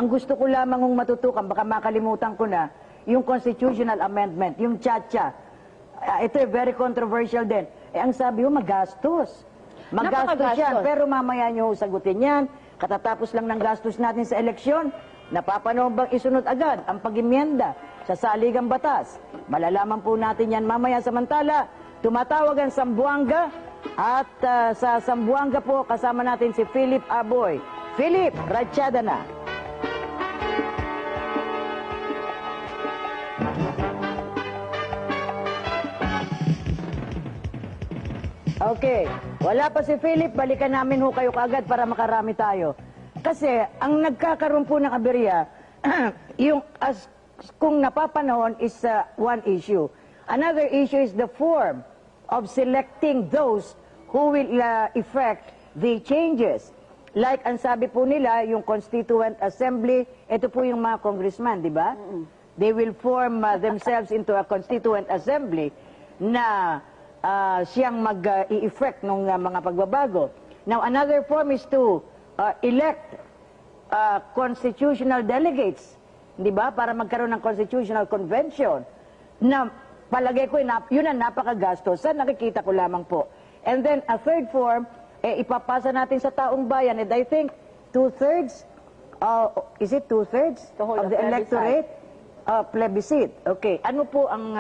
Ang gusto ko lamang matutukan, baka makalimutan ko na, yung constitutional amendment, yung chacha. Ito very controversial din. Ang sabi mo, magastos. Magastos yan, pero mamaya nyo sagutin yan. Katatapos lang ng gastos natin sa eleksyon, napapanahon bang isunod agad ang pag-imyenda sa saligang batas? Malalaman po natin yan mamaya. Samantala, tumatawag ang Zamboanga at sa Zamboanga po kasama natin si Philip Aboy. Philip, ratsyada na. Okay, wala pa si Philip, balikan namin ho kayo kaagad para makarami tayo. Kasi ang nagkakaroon po ng aberya, yung kung napapanahon is one issue. Another issue is the form of selecting those who will effect the changes. Like ang sabi po nila, yung Constituent Assembly, ito po yung mga congressman, di ba? They will form themselves into a Constituent Assembly na siyang mag-i-effect ng mga pagbabago. Now, another form is to elect constitutional delegates, di ba? Para magkaroon ng constitutional convention na palagay ko, yun ang napakagastos. Sa nakikita ko lamang po. And then, a third form, ipapasa natin sa taong bayan. And I think, two-thirds, is it two-thirds of the electorate? Plebiscite. Okay. Ano po ang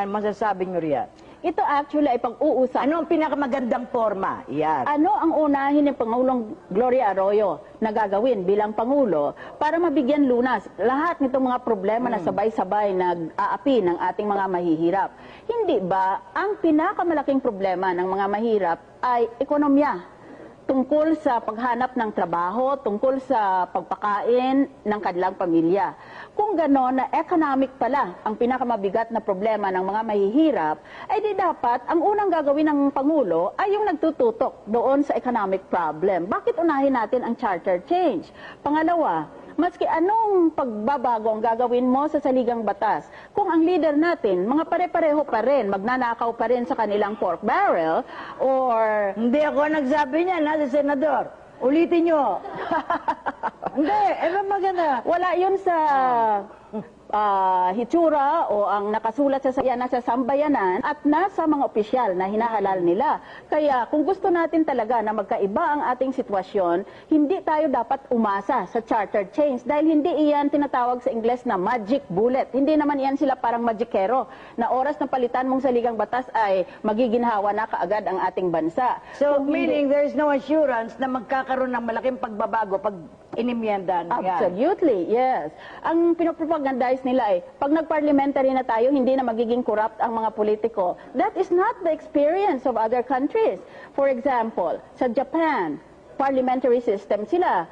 masasabi nyo riyan? Ito actually ay pag-uusap. Ano ang pinakamagandang forma? Yan. Ano ang unahin ni Pangulong Gloria Arroyo na gagawin bilang Pangulo para mabigyan lunas lahat nitong mga problema na sabay-sabay nag-aapi ng ating mga mahihirap? Hindi ba ang pinakamalaking problema ng mga mahirap ay ekonomiya? Tungkol sa paghanap ng trabaho, tungkol sa pagpakain ng kanilang pamilya. Kung gano'n na economic pala ang pinakamabigat na problema ng mga mahihirap, ay di dapat ang unang gagawin ng Pangulo ay yung nagtututok doon sa economic problem. Bakit unahin natin ang charter change? Pangalawa, maski anong pagbabago ang gagawin mo sa saligang batas, kung ang leader natin, mga pare-pareho pa rin, magnanakaw pa rin sa kanilang pork barrel, or... Hindi ako nagsabi niya, si Senador. Ulitin nyo. Hindi, maganda. Wala yun sa hitsura o ang nakasulat sa nasa sambayanan at nasa mga opisyal na hinahalal nila. Kaya kung gusto natin talaga na magkaiba ang ating sitwasyon, hindi tayo dapat umasa sa charter change dahil hindi iyan tinatawag sa Ingles na magic bullet. Hindi naman iyan sila parang magikero na oras na palitan mong saligang batas ay magiginhawa na kaagad ang ating bansa. So, meaning there's no assurance na magkakaroon ng malaking pagbabago pag inimyenda na yan. Absolutely, yes. Ang pinopropagandize nila ay, pag nag-parliamentary na tayo, hindi na magiging corrupt ang mga politiko. That is not the experience of other countries. For example, sa Japan, parliamentary system sila.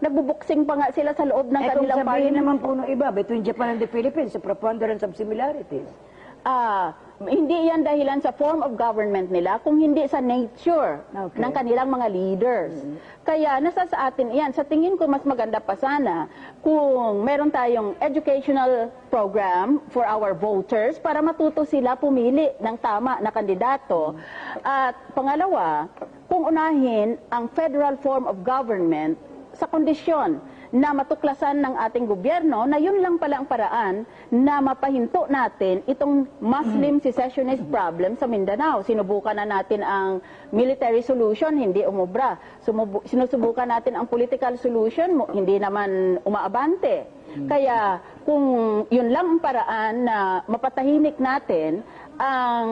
Nagbubuksing pa nga sila sa loob ng kanilang parliament. Sabihin naman po ng iba, between Japan and the Philippines, the preponderance of similarities. Hindi yan dahilan sa form of government nila, kung hindi sa nature ng kanilang mga leaders. Kaya nasa sa atin yan. Sa tingin ko, mas maganda pa sana kung meron tayong educational program for our voters para matuto sila pumili ng tama na kandidato. At pangalawa, kung unahin ang federal form of government sa kondisyon na matuklasan ng ating gobyerno na yun lang pala ang paraan na mapahinto natin itong Muslim secessionist problem sa Mindanao. Sinubukan na natin ang military solution, hindi umubra. Sinusubukan natin ang political solution, hindi naman umaabante. Kaya kung yun lang ang paraan na mapatahimik natin ang